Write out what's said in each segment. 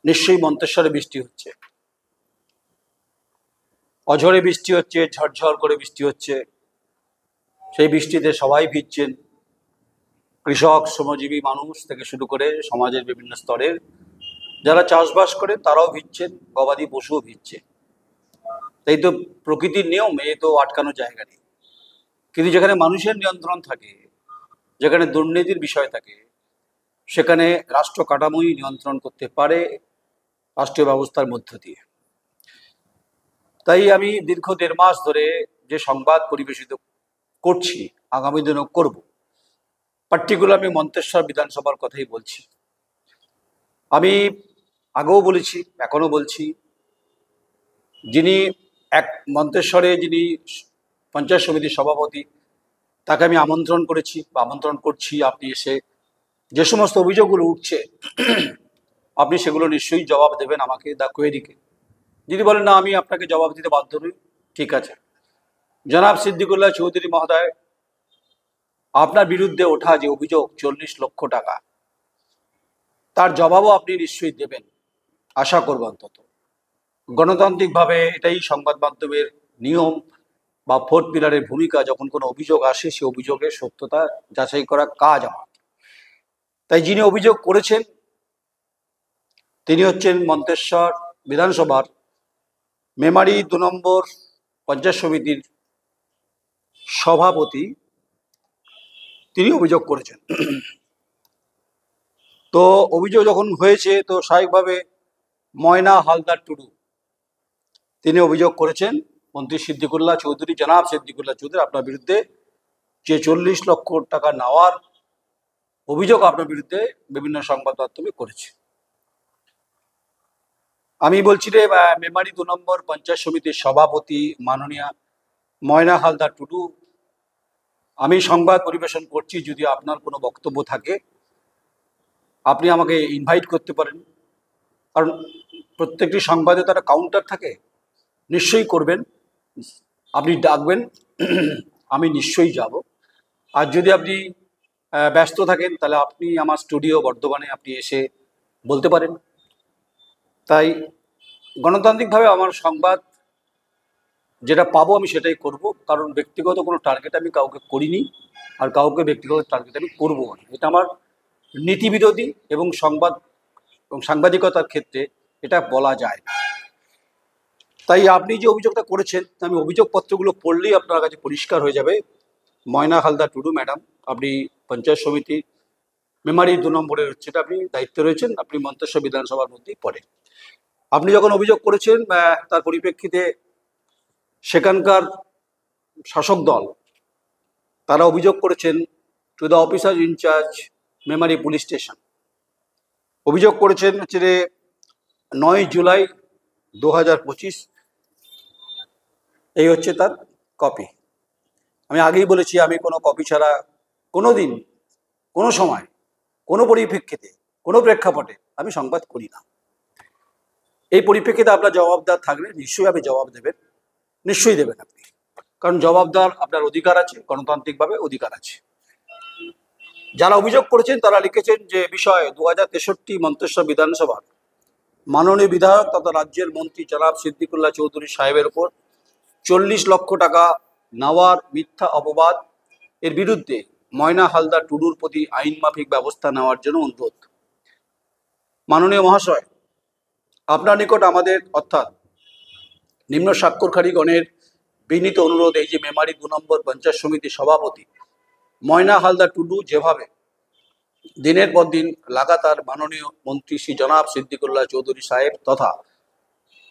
নিশ্চয়ই মন্তেশ্বরে বৃষ্টি হচ্ছে, অঝরে বৃষ্টি হচ্ছে, ঝরঝর করে বৃষ্টি হচ্ছে। সেই বৃষ্টিতে সবাই ভিজছেন, কৃষক, শ্রমজীবী মানুষ থেকে শুরু করে সমাজের বিভিন্ন স্তরের যারা চাষবাস করে তারাও ভিজছেন, গবাদি পশুও ভিজছে। এই তো প্রকৃতির নিয়ম, এ তো আটকানো জায়গা নেই। কিন্তু যেখানে মানুষের নিয়ন্ত্রণ থাকে, যেখানে দুর্নীতির বিষয় থাকে, সেখানে রাষ্ট্র কাঠামোই নিয়ন্ত্রণ করতে পারে রাষ্ট্রীয় ব্যবস্থার মধ্য দিয়ে। তাই আমি দীর্ঘ 1.5 মাস ধরে যে সংবাদ পরিবেশিত করছি, আগামী দিনও করব। পার্টিকুলার আমি মন্তেশ্বর বিধানসভার কথাই বলছি। আমি আগেও বলেছি, এখনো বলছি, যিনি মন্তেশ্বরে যিনি পঞ্চায়েত সমিতির সভাপতি, তাকে আমি আমন্ত্রণ করেছি বা আমন্ত্রণ করছি, আপনি এসে যে সমস্ত অভিযোগগুলো উঠছে আপনি সেগুলো নিশ্চয়ই জবাব দেবেন আমাকে, দ্য কোয়েরিকে। যদি বলেন না আমি আপনাকে জবাব দিতে বাধ্য নই, ঠিক আছে। জনাব সিদ্দিকুল্লাহ চৌধুরী মহোদয়, আপনার বিরুদ্ধে ওঠা যে অভিযোগ 40 লক্ষ টাকা, তার জবাবও আপনি নিশ্চয়ই দেবেন, আশা করব। অন্তত গণতান্ত্রিকভাবে এটাই সংবাদ মাধ্যমের নিয়ম বা 4th পিলারের ভূমিকা। যখন কোনো অভিযোগ আসে, সে অভিযোগের সত্যতা যাচাই করা কাজ আমার। তাই যিনি অভিযোগ করেছেন তিনি হচ্ছেন মন্তেশ্বর বিধানসভার মেমারি 2 নম্বর পঞ্চায়েত সমিতির সভাপতি। তিনি অভিযোগ করেছেন। তো অভিযোগ যখন হয়েছে, তো স্বাভাবিকভাবে ময়না হালদার টুডু তিনি অভিযোগ করেছেন মন্ত্রী সিদ্দিকুল্লাহ চৌধুরী, জনাব সিদ্দিকুল্লাহ চৌধুরী, আপনার বিরুদ্ধে যে 40 লক্ষ টাকা নেওয়ার অভিযোগ আপনার বিরুদ্ধে বিভিন্ন সংবাদ মাধ্যমে করেছে। আমি বলছি রে মেমারি 2 নম্বর পঞ্চায়েত সমিতির সভাপতি মাননীয়া ময়না হালদার টুডু, আমি সংবাদ পরিবেশন করছি। যদি আপনার কোনো বক্তব্য থাকে আপনি আমাকে ইনভাইট করতে পারেন, কারণ প্রত্যেকটি সংবাদে তারা কাউন্টার থাকে। নিশ্চয়ই করবেন, আপনি ডাকবেন, আমি নিশ্চয়ই যাব। আর যদি আপনি ব্যস্ত থাকেন তাহলে আপনি আমার স্টুডিও বর্ধমানে আপনি এসে বলতে পারেন। তাই গণতান্ত্রিকভাবে আমার সংবাদ যেটা পাবো আমি সেটাই করব, কারণ ব্যক্তিগত কোনো টার্গেট আমি কাউকে করিনি, আর কাউকে ব্যক্তিগত টার্গেট আমি করবো না। এটা আমার নীতিবিরোধী এবং সাংবাদিকতার ক্ষেত্রে এটা বলা যায় না। তাই আপনি যে অভিযোগটা করেছেন, আমি অভিযোগপত্রগুলো পড়লেই আপনার কাছে পরিষ্কার হয়ে যাবে। ময়না হালদার টুডু ম্যাডাম, আপনি পঞ্চায়েত সমিতি মেমারি 2 নম্বরের সেটা আপনি দায়িত্বে রয়েছেন, আপনি মন্তেশ্বর বিধানসভার মধ্যেই পড়েন। আপনি যখন অভিযোগ করেছেন তার পরিপ্রেক্ষিতে সেখানকার শাসক দল তারা অভিযোগ করেছেন to the officer in-charge Memari police station. অভিযোগ করেছেন হচ্ছে 9 জুলাই 2025, এই হচ্ছে তার কপি। আমি আগেই বলেছি আমি কোনো কপি ছাড়া কোনো দিন, কোনো সময়, কোনো পরিপ্রেক্ষিতে, কোনো প্রেক্ষাপটে আমি সংবাদ করি না। এই পরিপ্রেক্ষিতে আপনার জবাবদার থাকলে নিশ্চয়ই আপনি জবাব দেবেন, নিশ্চয়ই দেবেন আপনি, কারণ জবাবদার আপনার অধিকার আছে, গণতান্ত্রিকভাবে অধিকার আছে। যারা অভিযোগ করেছেন তারা লিখেছেন যে বিষয় 2063 মন্তেশ্বর বিধানসভার মাননীয় বিধায়ক তথা রাজ্যের মন্ত্রী জনাব সিদ্দিকুল্লাহ চৌধুরী সাহেবের ওপর 40 লক্ষ টাকা নেওয়ার মিথ্যা অপবাদ এর বিরুদ্ধে ময়না হালদার টুডুর প্রতি আইন মাফিক ব্যবস্থা নেওয়ার জন্য অনুরোধ। মাননীয় মহাশয়, আপনার নিকট আমাদের অর্থাৎ নিম্ন স্বাক্ষরকারীগণের বিনীত অনুরোধ, এই যে মেমারি 2 নম্বর পঞ্চায়েত সমিতির সভাপতি ময়না হালদার টুডু যেভাবে দিনের পর দিন লাগাতার মাননীয় মন্ত্রী শ্রী জনাব সিদ্দিকুল্লাহ চৌধুরী সাহেব তথা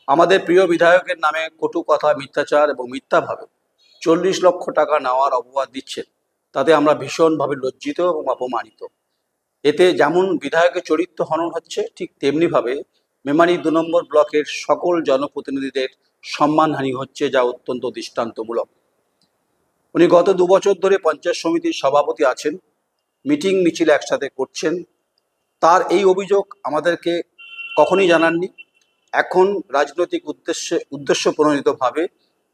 আমাদের প্রিয় বিধায়কের নামে কটু কথা, মিথ্যাচার এবং মিথ্যাভাবে 40 লক্ষ টাকা নেওয়ার অপবাদ দিচ্ছেন, তাতে আমরা ভীষণভাবে লজ্জিত এবং অপমানিত। এতে যেমন বিধায়কের চরিত্র হনন হচ্ছে, ঠিক তেমনিভাবে মেমারি 2 নম্বর ব্লকের সকল জনপ্রতিনিধিদের সম্মানহানি হচ্ছে, যা অত্যন্ত দৃষ্টান্তমূলক। উনি গত 2 বছর ধরে পঞ্চায়েত সমিতির সভাপতি আছেন, মিটিং মিছিল একসাথে করছেন। তার এই অভিযোগ আমাদেরকে কখনই জানাননি। এখন রাজনৈতিক উদ্দেশ্য প্রণোদিতভাবে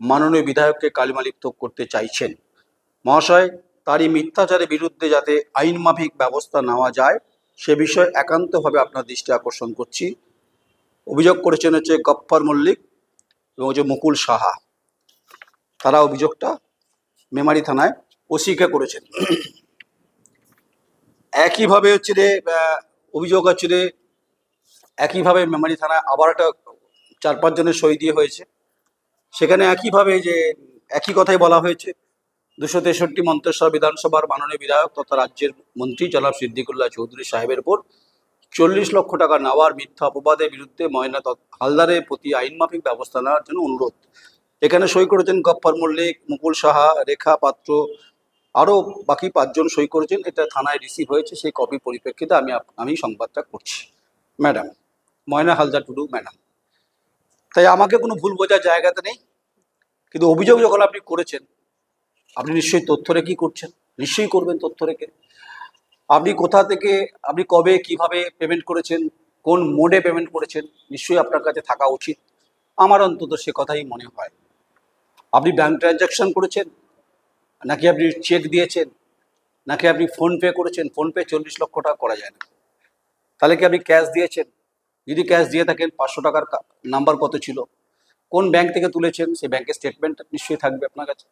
মাননীয় বিধায়ককে কালিমালিপ্ত করতে চাইছেন। মহাশয়, তার এই মিথ্যাচারের বিরুদ্ধে যাতে আইন মাফিক ব্যবস্থা নেওয়া যায় সে বিষয়ে একান্তভাবে আপনার দৃষ্টি আকর্ষণ করছি। অভিযোগ করেছেন হচ্ছে গফফর মল্লিক এবং হচ্ছে মুকুল সাহা। তারা অভিযোগটা মেমারি থানায় অস্বীকার করেছেন। একইভাবে হচ্ছে যে অভিযোগ হচ্ছে যে একইভাবে মেমারি থানায় আবার একটা 4-5 জনের সই দিয়ে হয়েছে। সেখানে একইভাবে যে একই কথাই বলা হয়েছে 263 মন্তেশ্বর বিধানসভার মাননীয় বিধায়ক তথা রাজ্যের মন্ত্রী জনাব সিদ্দিকুল্লাহ চৌধুরী সাহেবের উপর 40 লক্ষ টাকা নেওয়ার মিথ্যা অপবাদের বিরুদ্ধে ময়না হালদারের প্রতি আইনমাফিক ব্যবস্থা নেওয়ার জন্য অনুরোধ। এখানে সই করেছেন গফফর মল্লিক, মুকুল সাহা, রেখা পাত্র, আরও বাকি 5 জন সই করেছেন। এটা থানায় রিসিভ হয়েছে, সেই কপির পরিপ্রেক্ষিতে আমি সংবাদটা করছি। ম্যাডাম ময়না হালদার টুডু ম্যাডাম, তাই আমাকে কোনো ভুল বোঝার জায়গাতে নেই, কিন্তু অভিযোগ যখন আপনি করেছেন আপনি নিশ্চয়ই তথ্য রেখেই করছেন, নিশ্চয়ই করবেন তথ্য রেখে। আপনি কোথা থেকে, আপনি কবে কিভাবে পেমেন্ট করেছেন, কোন মোডে পেমেন্ট করেছেন, নিশ্চয়ই আপনার কাছে থাকা উচিত। আমার অন্তত সে কথাই মনে হয়। আপনি ব্যাংক ট্রানজ্যাকশন করেছেন, নাকি আপনি চেক দিয়েছেন, নাকি আপনি ফোনপে করেছেন? ফোনপে 40 লক্ষ টাকা করা যায় না। তাহলে কি আপনি ক্যাশ দিয়েছেন? যদি ক্যাশ দিয়ে থাকেন 500 টাকার নাম্বার কত ছিল, কোন ব্যাংক থেকে তুলেছেন, সেই ব্যাংকের স্টেটমেন্ট নিশ্চয়ই থাকবে আপনার কাছে।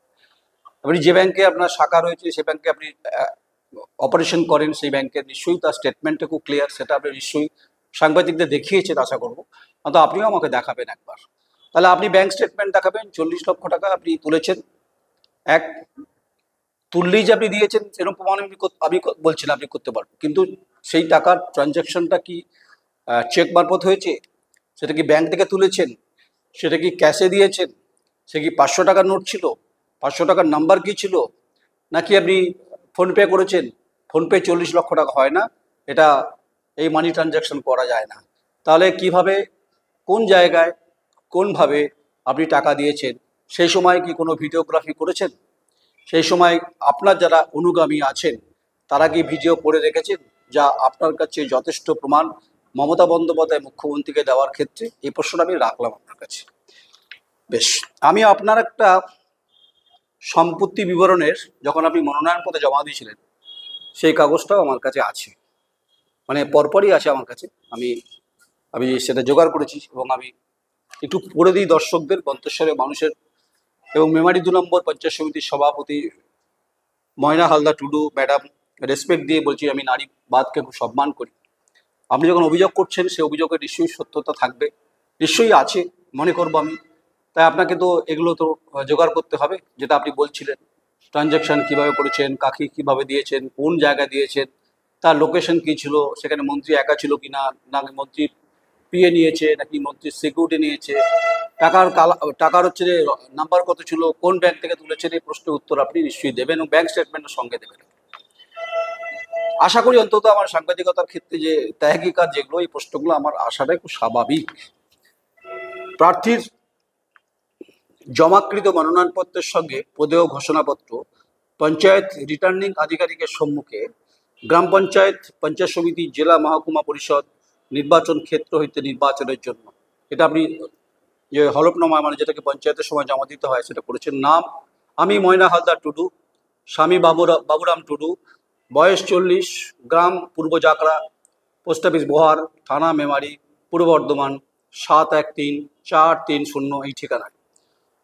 আপনি যে ব্যাংকে আপনার শাখা রয়েছে, সে ব্যাংকে আপনি অপারেশন করেন, সেই ব্যাংকের নিশ্চয়ই তার স্টেটমেন্টটা খুব ক্লিয়ার, সেটা আপনি নিশ্চয়ই সাংবাদিকদের দেখিয়েছেন আশা করবো, তো আপনিও আমাকে দেখাবেন একবার। তাহলে আপনি ব্যাংক স্টেটমেন্ট দেখাবেন, 40 লক্ষ টাকা আপনি তুলেছেন। এক তুললেই যে আপনি দিয়েছেন এরকম প্রমাণ আমি বলছি না আপনি করতে পারবেন, কিন্তু সেই টাকার ট্রানজ্যাকশনটা কি চেক মারফত হয়েছে, সেটা কি ব্যাংক থেকে তুলেছেন, সেটা কি ক্যাশে দিয়েছেন, সে কি 500 টাকার নোট ছিল, 500 টাকার নাম্বার কি ছিল, নাকি আপনি ফোনপে করেছেন? ফোনপে 40 লক্ষ টাকা হয় না, এটা এই মানি ট্রানজ্যাকশন করা যায় না। তাহলে কিভাবে, কোন জায়গায়, কোনভাবে আপনি টাকা দিয়েছেন? সেই সময় কি কোনো ভিডিওগ্রাফি করেছেন? সেই সময় আপনার যারা অনুগামী আছেন তারা কি ভিডিও করে রেখেছেন, যা আপনার কাছে যথেষ্ট প্রমাণ মমতা বন্দ্যোপাধ্যায় মুখ্যমন্ত্রীকে দেওয়ার ক্ষেত্রে? এই প্রশ্নটা আমি রাখলাম আপনার কাছে। বেশ, আমি আপনার একটা সম্পত্তি বিবরণের, যখন আপনি মনোনয়নপত্র জমা দিয়েছিলেন, সেই কাগজটাও আমার কাছে আছে, মানে পরপরই আছে আমার কাছে। আমি সেটা জোগাড় করেছি এবং আমি একটু পড়ে দিই দর্শকদের, মন্তেশ্বরের মানুষের এবং মেমারি 2 নম্বর পঞ্চায়েত সমিতির সভাপতি ময়না হালদার টুডু ম্যাডাম, রেসপেক্ট দিয়ে বলছি, আমি নারীবাদকে খুব সম্মান করি। আপনি যখন অভিযোগ করছেন, সে অভিযোগের নিশ্চয়ই সত্যতা থাকবে, নিশ্চয়ই আছে মনে করবো আমি। তাই আপনাকে তো এগুলো তো জোগাড় করতে হবে, যেটা আপনি বলছিলেন ট্রানজ্যাকশন কিভাবে করেছেন, কাকে কিভাবে দিয়েছেন, কোন জায়গায় দিয়েছেন, তার লোকেশন কি ছিল, সেখানে মন্ত্রী একা ছিল কিনা, না মন্ত্রী পিএ নিয়েছে, নাকি মন্ত্রীর সিকিউরিটি নিয়েছে, টাকার হচ্ছে যে নাম্বার কত ছিল, কোন ব্যাংক থেকে তুলেছেন, এই প্রশ্নের উত্তর আপনি নিশ্চয়ই দেবেন এবং ব্যাংক স্টেটমেন্টের সঙ্গে দেবেন। আশা করি অন্তত আমার সাংবাদিকতার ক্ষেত্রে যে ত্যাগিকার যেগুলো, এই প্রশ্নগুলো আমার আশাটাই খুব স্বাভাবিক। প্রার্থীর জমাকৃত মনোনয়নপত্রের সঙ্গে প্রদেয় ঘোষণাপত্র পঞ্চায়েত রিটার্নিং আধিকারিকের সম্মুখে গ্রাম পঞ্চায়েত, পঞ্চায়েত সমিতি, জেলা মহকুমা পরিষদ নির্বাচন ক্ষেত্র হইতে নির্বাচনের জন্য, এটা আপনি যে হলফনামা, মানে যেটাকে পঞ্চায়েতের সময় জমা দিতে হয়, সেটা করেছেন। নাম আমি ময়না হালদার টুডু, স্বামী বাবুরাম টুডু, বয়স 40, গ্রাম পূর্ব জাকড়া, পোস্ট অফিস বোহার, থানা মেমারি, পূর্ব বর্ধমান 713430 এই ঠিকানায়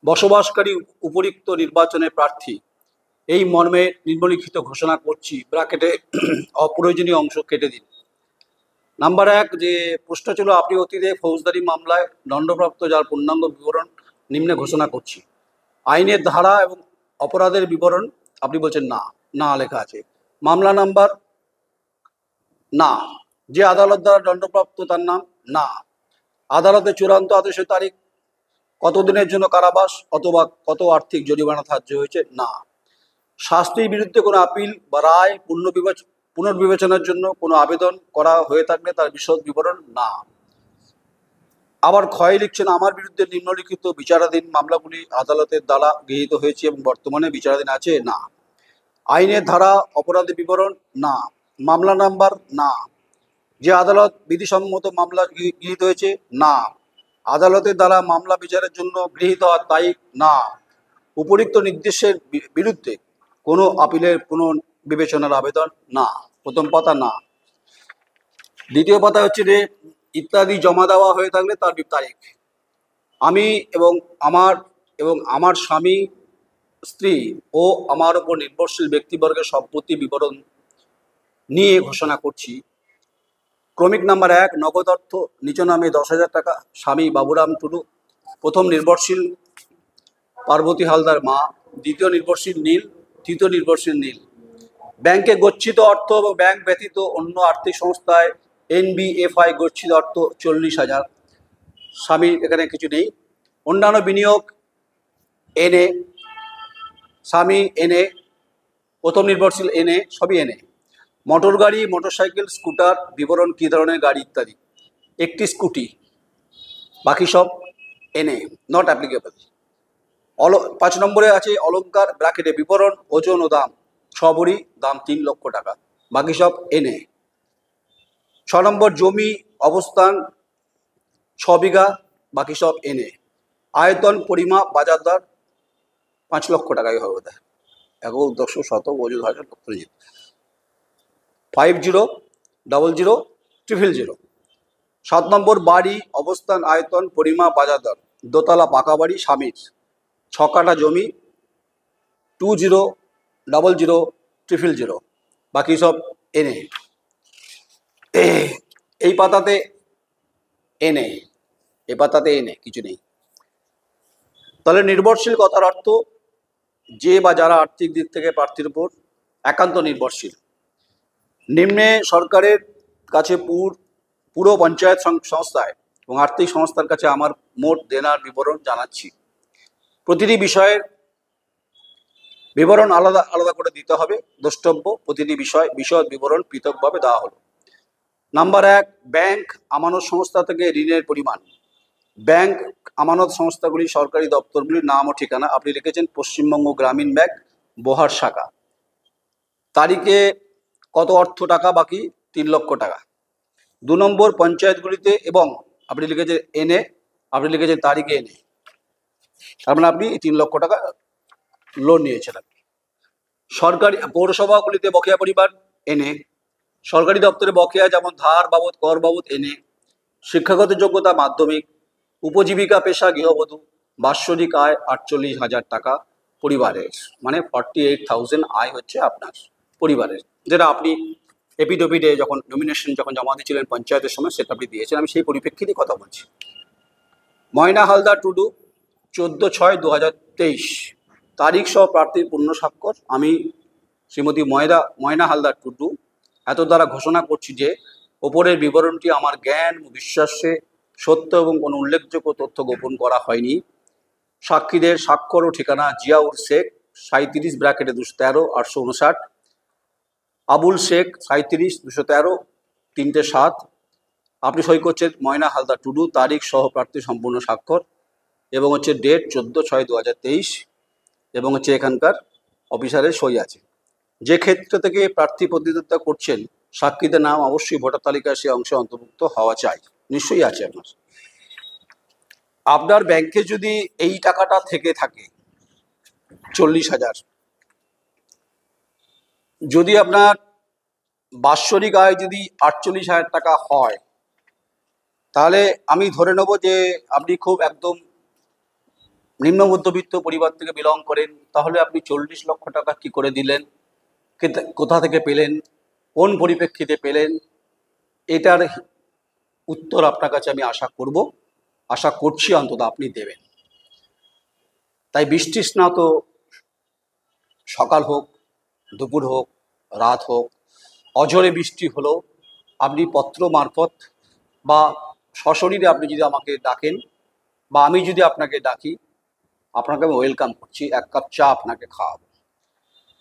বসবাসকারী, উপরিক্ত নির্বাচনের প্রার্থী, এই মর্মে নিম্নলিখিত ঘোষণা করছি, ব্র্যাকেটে অপ্রয়োজনীয় অংশ কেটে দিন। নাম্বার 1, যে প্রশ্ন ছিল আপনি অতীতে ফৌজদারি মামলায় দণ্ডপ্রাপ্ত, যার পূর্ণাঙ্গ বিবরণ নিম্নে ঘোষণা করছি। আইনের ধারা এবং অপরাধের বিবরণ আপনি বলছেন না, না লেখা আছে। মামলা নাম্বার না, যে আদালত দ্বারা দণ্ডপ্রাপ্ত তার নাম না, আদালতের চূড়ান্ত আদেশের তারিখ, কতদিনের জন্য কারাবাস অথবা কত আর্থিক জরিমানা ধার্য হয়েছে না, শাস্তির বিরুদ্ধে কোনো আপিল বা রায় পুনর্বিবেচনার জন্য কোনো আবেদন করা হয়ে থাকলে তার বিশদ বিবরণ না। আবার ক্ষয় লিখছেন, আমার বিরুদ্ধে নিম্নলিখিত বিচারাধীন মামলাগুলি আদালতের দ্বারা গৃহীত হয়েছে এবং বর্তমানে বিচারাধীন আছে না। আইনের ধারা, অপরাধের বিবরণ না। মামলা নাম্বার না, যে আদালত বিধিসম্মত মামলা গৃহীত হয়েছে না, আদালতের দ্বারা মামলা বিচারের জন্য গৃহীত হওয়ার তারিখ না, উপরিক্ত নির্দেশের বিরুদ্ধে কোনো আপিলের পুনর্বিবেচনার আবেদন না। প্রথম পাতা না। দ্বিতীয় পাতা হচ্ছে যে ইত্যাদি জমা দেওয়া হয়ে থাকলে তার তারিখ। আমি এবং আমার স্বামী, স্ত্রী ও আমার উপর নির্ভরশীল ব্যক্তিবর্গের সম্পত্তি বিবরণ নিয়ে ঘোষণা করছি। ক্রমিক নাম্বার 1, নগদ অর্থ, নিজ নামে 10,000 টাকা, স্বামী বাবুরাম টুডু, প্রথম নির্ভরশীল পার্বতী হালদার মা, দ্বিতীয় নির্ভরশীল নীল, তৃতীয় নির্ভরশীল নীল। ব্যাংকে গচ্ছিত অর্থ এবং ব্যাংক ব্যতীত অন্য আর্থিক সংস্থায় NBFI গচ্ছিত অর্থ 40,000। স্বামী এখানে কিছু নেই। অন্যান্য বিনিয়োগ NA, স্বামী NA, প্রথম নির্ভরশীল NA, সবই NA। মোটর গাড়ি, মোটরসাইকেল, স্কুটার বিবরণ কী ধরনের গাড়ি ইত্যাদি, একটি স্কুটি, বাকি সব NA, নট অ্যাপ্লিকেবল। 5 নম্বরে আছে অলংকার, ব্র্যাকেটে বিবরণ, ওজন ও দাম, 6 ভরি, দাম 3 লক্ষ টাকা, বাকি সব NA। 6 নম্বর জমি অবস্থান 6 বিঘা, বাকি সব NA। আয়তন, পরিমাপ, বাজার দর 5 লক্ষ টাকাই হবে বোধ হয়, একক, দশক, শতক, ওজন, হাজার, লক্ষ, 5000000000। 7 নম্বর বাড়ি অবস্থান, আয়তন, পরিমাপ, বাজার দর, দোতলা পাকা বাড়ি স্বামীর, 6 কাঠা জমি, 20000000, বাকি সব NA। এই পাতাতে NA, এই পাতাতে NA, কিছু নেই। তাহলে নির্ভরশীল কথার অর্থ যে বা যারা আর্থিক দিক থেকে প্রার্থীর উপর একান্ত নির্ভরশীল। নিম্নে সরকারের কাছে পুরো পঞ্চায়েত সংস্থায় এবং আর্থিক সংস্থার কাছে আমার মোট দেনার বিবরণ জানাচ্ছি। প্রতিটি বিষয়ের বিবরণ আলাদা আলাদা করে দিতে হবে। দ্রষ্টব্য, প্রতিটি বিশদ বিবরণ পৃথকভাবে দেওয়া হলো। নাম্বার 1, ব্যাংক আমানত সংস্থা থেকে ঋণের পরিমাণ। ব্যাংক আমানত সংস্থাগুলি সরকারি দপ্তরগুলির নাম ও ঠিকানা। আপনি লিখেছেন পশ্চিমবঙ্গ গ্রামীণ ব্যাংক, বোহার শাখা। তারিখে কত অর্থ টাকা বাকি, 3 লক্ষ টাকা। 2 নম্বর পঞ্চায়েতগুলিতে, এবং আপনি লিখেছেন NA, আপনি লিখেছেন তারিখে NA, তার মানে আপনি 3 লক্ষ টাকা লোন নিয়েছিলেন। সরকারি পৌরসভাগুলিতে বকেয়া পরিমাণ NA। সরকারি দপ্তরে বকেয়া যেমন ধার বাবদ, কর বাবদ NA। শিক্ষাগত যোগ্যতা মাধ্যমিক। উপজীবিকা পেশা গৃহবধূ। বাৎসরিক আয় 48,000 টাকা পরিবারের, মানে 48,000 আয় হচ্ছে আপনার পরিবারের, যেটা আপনি এপিডোপিডে যখন নমিনেশন যখন জমা দিয়েছিলেন পঞ্চায়েতের সময় সেটা আপনি দিয়েছেন। আমি সেই পরিপ্রেক্ষিতে কথা বলছি। ময়না হালদার টুডু, 14/6/2023, তারিখ সহ প্রার্থীর পূর্ণ স্বাক্ষর। আমি শ্রীমতী ময়না হালদার টুডু এত দ্বারা ঘোষণা করছি যে ওপরের বিবরণটি আমার জ্ঞান ও বিশ্বাসে সত্য এবং কোনো উল্লেখযোগ্য তথ্য গোপন করা হয়নি। সাক্ষীদের স্বাক্ষর ও ঠিকানা: জিয়াউর শেখ 37 ব্র্যাকেটে 213 859, আবুল শেখ 37 213 307। আপনি সই করছেন ময়না হালদার টুডু, তারিখ সহ প্রার্থী সম্পূর্ণ স্বাক্ষর, এবং হচ্ছে ডেট 14/6/2023, এবং হচ্ছে এখানকার অফিসারের সই আছে। যে ক্ষেত্র থেকে প্রার্থী প্রতিদ্বন্দ্বিতা করছেন সাক্ষীদের নাম অবশ্যই ভোটার তালিকায় সে অংশে অন্তর্ভুক্ত হওয়া চাই। নিশ্চয়ই আছে আপনার। আপনার ব্যাংকে যদি এই টাকাটা থেকে থাকে 40,000, যদি আপনার বাৎসরিক আয় যদি 48,000 টাকা হয়, তাহলে আমি ধরে নেব যে আপনি খুব একদম নিম্ন মধ্যবিত্ত পরিবার থেকে বিলং করেন। তাহলে আপনি 40 লক্ষ টাকা কি করে দিলেন, কোথা থেকে পেলেন, কোন পরিপ্রেক্ষিতে পেলেন, এটার উত্তর আপনার কাছে আমি আশা করছি অন্তত আপনি দেবেন। তাই বৃষ্টি স্নাত সকাল হোক, দুপুর হোক, রাত হোক, অঝরে বৃষ্টি হলেও আপনি পত্র মারফত বা সশরীরে আপনি যদি আমাকে ডাকেন বা আমি যদি আপনাকে ডাকি, আপনাকে আমি ওয়েলকাম করছি, 1 কাপ চা আপনাকে খাওয়াবো।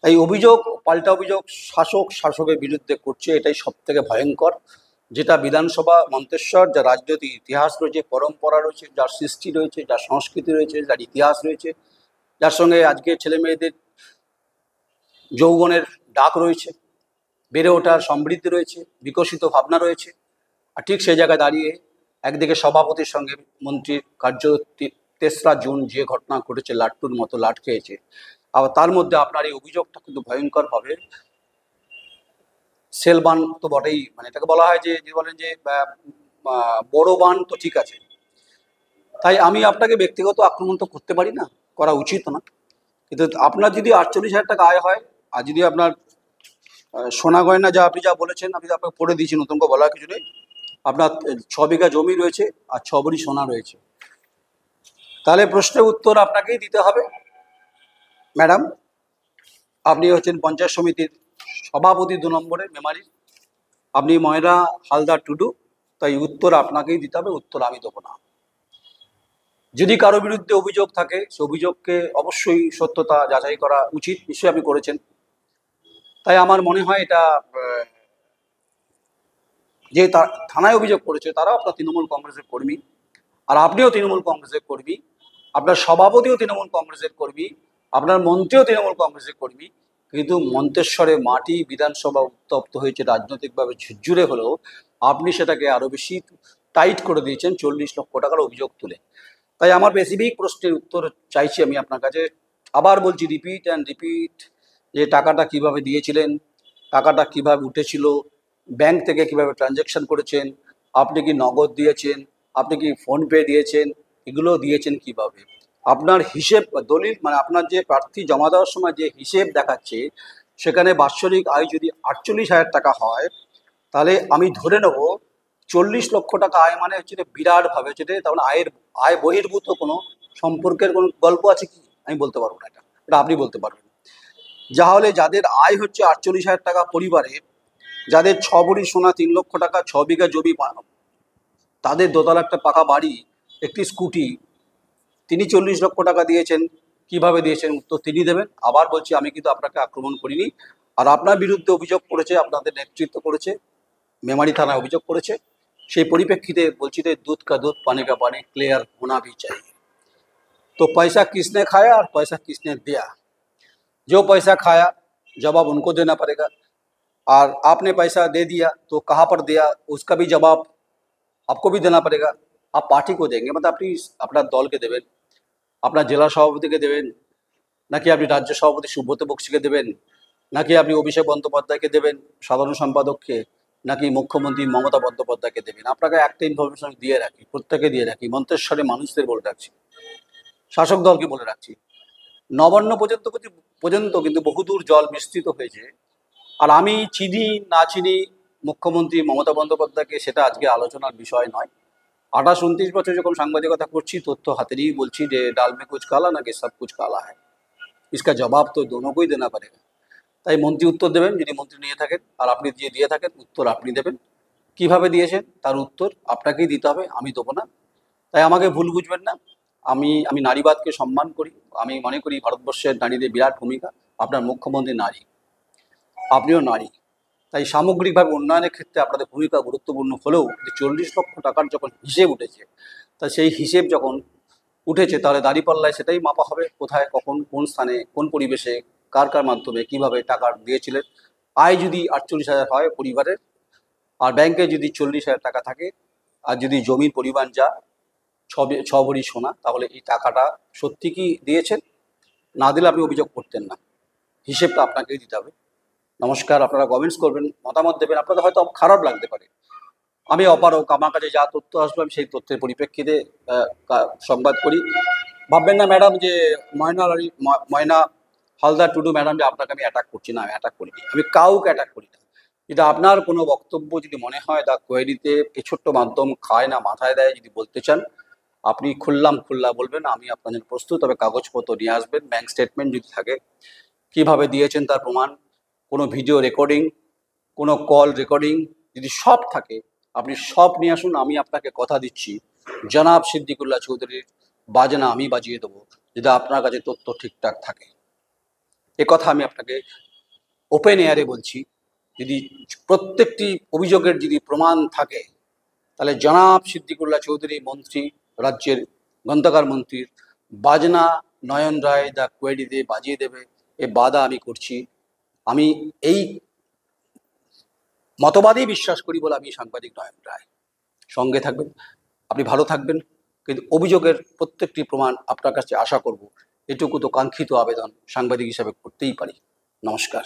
এই অভিযোগ, পাল্টা অভিযোগ শাসকের বিরুদ্ধে করছে, এটাই সব থেকে ভয়ঙ্কর। যেটা বিধানসভা মন্তেশ্বর, যা রাজনৈতিক ইতিহাস রয়েছে, পরম্পরা রয়েছে, যার সৃষ্টি রয়েছে, যার সংস্কৃতি রয়েছে, যার ইতিহাস রয়েছে, যার সঙ্গে আজকে ছেলে মেয়েদের যৌবনের ডাক রয়েছে, বেড়ে ওঠার সমৃদ্ধি রয়েছে, বিকশিত ভাবনা রয়েছে। আর ঠিক সেই জায়গায় দাঁড়িয়ে একদিকে সভাপতির সঙ্গে মন্ত্রীর কার্য 3রা জুন যে ঘটনা ঘটেছে, লাট্টুর মতো লাট খেয়েছে, আবার তার মধ্যে আপনার এই অভিযোগটা কিন্তু ভয়ঙ্করভাবে সেলবান তো বটেই, মানে এটাকে বলা হয় যে বলেন যে বড় বান তো ঠিক আছে, তাই আমি আপনাকে ব্যক্তিগত আক্রমণ তো করতে পারি না, করা উচিত না। কিন্তু আপনার যদি 48,000 টাকা আয় হয়, আর যদি আপনার সোনা গয়না যা আপনি যা বলেছেন, আমি আপনাকে পড়ে দিয়েছি, নতুন করে বলার কিছু নেই। আপনার 6 বিঘা জমি রয়েছে আর 6 ভরি সোনা রয়েছে, তাহলে প্রশ্নের উত্তর আপনাকেই দিতে হবে ম্যাডাম। আপনি হচ্ছেন পঞ্চায়েত সমিতির সভাপতি 2 নম্বরে মেমারির, আপনি ময়রা হালদার টুডু, তাই উত্তর আপনাকেই দিতে হবে, উত্তর আমি দেবো না। যদি কারো বিরুদ্ধে অভিযোগ থাকে, সে অভিযোগকে অবশ্যই সত্যতা যাচাই করা উচিত, নিশ্চয়ই আপনি করেছেন। তাই আমার মনে হয় এটা যে থানায় অভিযোগ করেছে তারাও আপনার তৃণমূল কংগ্রেসের কর্মী, আর আপনিও তৃণমূল কংগ্রেসের কর্মী, আপনার সভাপতিও তৃণমূল কংগ্রেসের কর্মী, আপনার মন্ত্রীও তৃণমূল কংগ্রেসের কর্মী, কিন্তু মন্তেশ্বরে মাটি বিধানসভা উত্তপ্ত হয়েছে রাজনৈতিকভাবে ঝুরঝুরে হলেও আপনি সেটাকে আরো বেশি টাইট করে দিয়েছেন 40 লক্ষ টাকার অভিযোগ তুলে। তাই আমার স্পেসিফিক প্রশ্নের উত্তর চাইছি আমি আপনার কাছে, আবার বলছি, রিপিট অ্যান্ড রিপিট, যে টাকাটা কিভাবে দিয়েছিলেন, টাকাটা কিভাবে উঠেছিল, ব্যাংক থেকে কিভাবে ট্রানজ্যাকশন করেছেন, আপনি কি নগদ দিয়েছেন, আপনি কি ফোনপে দিয়েছেন, এগুলো দিয়েছেন কিভাবে, আপনার হিসেব দলিল, মানে আপনার যে প্রার্থী জমা দেওয়ার সময় যে হিসেব দেখাচ্ছে সেখানে বাৎসরিক আয় যদি 48,000 টাকা হয়, তাহলে আমি ধরে নেব 40 লক্ষ টাকা আয় মানে হচ্ছে বিরাটভাবে হচ্ছে, তাহলে আয় বহির্ভূত কোনো সম্পর্কের কোনো গল্প আছে কি, আমি বলতে পারবো না, এটা আপনি বলতে পারবেন। তাহলে যাদের আয় হচ্ছে 48,000 টাকা পরিবারে, যাদের 6 ভরি সোনা, 3 লক্ষ টাকা, 6 বিঘা জমি, তাদের দোতলা একটা পাকা বাড়ি, একটি স্কুটি, তিনি 40 লক্ষ টাকা দিয়েছেন, কিভাবে দিয়েছেন উত্তর তিনি দেবেন। আবার বলছি, আমি কিন্তু আপনাকে আক্রমণ করিনি, আর আপনার বিরুদ্ধে অভিযোগ করেছে, আপনাদের নেতৃত্ব করেছে, মেমারি থানায় অভিযোগ করেছে, সেই পরিপ্রেক্ষিতে বলছি যে दूध का दूध पानी का पानी क्लियर होना भी चाहिए। तो पैसा किसने खाया और पैसा किसने दिया, जो पैसा खाया जवाब उनको देना पड़ेगा, और आपने पैसा दे दिया तो कहाँ पर दिया उसका भी जवाब आपको भी देना पड़ेगा। आप पार्टी को देंगे, मतलब আপনি আপনার দলকে দেবেন, আপনার জেলা সভাপতিকে দেবেন, নাকি আপনি রাজ্য সভাপতি সুব্রত বক্সিকে দেবেন, নাকি আপনি অভিষেক বন্দ্যোপাধ্যায়কে দেবেন সাধারণ সম্পাদককে, নাকি মুখ্যমন্ত্রী মমতা বন্দ্যোপাধ্যায়কে দেবেন। আপনাকে একটা ইনফরমেশন দিয়ে রাখি, প্রত্যেকে দিয়ে রাখি, মন্তেশ্বরে মানুষদের বলে রাখছি, শাসক দলকে বলে রাখছি, নবান্ন পর্যন্ত কিন্তু বহুদূর জল বিস্তৃত হয়েছে। আর আমি চিনি না চিনি মুখ্যমন্ত্রী মমতা বন্দ্যোপাধ্যায়কে, সেটা আজকে আলোচনার বিষয় নয়। 28-29 বছর যখন সাংবাদিকতা করছি, তথ্য হাতে নিয়েই বলছি যে ডাল মে কুছ কালা নাকি সব কুছ কালা হয়, इसका জবাব তো दोनों को ही देना पड़ेगा। তাই মন্ত্রী উত্তর দেবেন যদি মন্ত্রী নিয়ে থাকেন, আর আপনি যে দিয়ে থাকেন উত্তর আপনি দেবেন, কিভাবে দিয়েছেন তার উত্তর আপনাকেই দিতে হবে, আমি দেবো না। তাই আমাকে ভুল বুঝবেন না, আমি নারীবাদকে সম্মান করি, আমি মনে করি ভারতবর্ষের নারীদের বিরাট ভূমিকা, আপনার মুখ্যমন্ত্রী নারী, আপনিও নারী, তাই সামগ্রিকভাবে উন্নয়নের ক্ষেত্রে আপনাদের ভূমিকা গুরুত্বপূর্ণ হলেও 40 লক্ষ টাকার যখন হিসেব উঠেছে, তা সেই হিসেব যখন উঠেছে তাহলে দাঁড়িপাল্লায় সেটাই মাপা হবে, কোথায় কখন কোন স্থানে কোন পরিবেশে কার কার মাধ্যমে কিভাবে টাকা দিয়েছিলেন। আয় যদি 48,000 হয় পরিবারের, আর ব্যাংকে যদি 40,000 টাকা থাকে, আর যদি জমির পরিমাণ যা 6 ভরি সোনা, তাহলে এই টাকাটা সত্যি কি দিয়েছেন, না দিলে আপনি অভিযোগ করতেন না, হিসেবটা আপনাকেই দিতে হবে। নমস্কার, আপনারা কমেন্টস করবেন, মতামত দেবেন, আপনাদের হয়তো খারাপ লাগতে পারে, আমি অপারক, আমার কাছে যা তথ্য আসবে আমি সেই তথ্যের পরিপ্রেক্ষিতে সংবাদ করি। ভাববেন না ম্যাডাম যে ময়না হালদার টুডু ম্যাডাম যে আপনাকে আমি অ্যাটাক করছি, না আমি অ্যাটাক করিনি, আমি কাউকে অ্যাটাক করি না। যদি আপনার কোনো বক্তব্য যদি মনে হয় দা কোয়েরিতে এই ছোট্ট মাধ্যম খায় না মাথায় দেয়, যদি বলতে চান আপনি খোল্লা বলবেন, আমি আপনার জন্য প্রস্তুত, তবে কাগজপত্র নিয়ে আসবেন, ব্যাংক স্টেটমেন্ট যদি থাকে, কিভাবে দিয়েছেন তার প্রমাণ, কোনো ভিডিও রেকর্ডিং, কোনো কল রেকর্ডিং যদি সব থাকে, আপনি সব নিয়ে আসুন। আমি আপনাকে কথা দিচ্ছি, জনাব সিদ্দিকুল্লাহ চৌধুরীর বাজনা আমি বাজিয়ে দেবো, যদি আপনার কাছে তথ্য ঠিকঠাক থাকে। এ কথা আমি আপনাকে ওপেন এয়ারে বলছি, যদি প্রত্যেকটি অভিযোগের যদি প্রমাণ থাকে, তাহলে জনাব সিদ্দিকুল্লাহ চৌধুরী মন্ত্রী, রাজ্যের গ্রন্থাগার মন্ত্রীর বাজনা নয়ন রায় দ্য কোয়েডিতে বাজিয়ে দেবে, এ বাদা আমি করছি। আমি এই মতবাদেই বিশ্বাস করি বলে আমি সাংবাদিক নয়ন রায়, সঙ্গে থাকবেন, আপনি ভালো থাকবেন, কিন্তু অভিযোগের প্রত্যেকটি প্রমাণ আপনার কাছে আশা করব, এটুকু তো কাঙ্ক্ষিত আবেদন সাংবাদিক হিসাবে করতেই পারি। নমস্কার।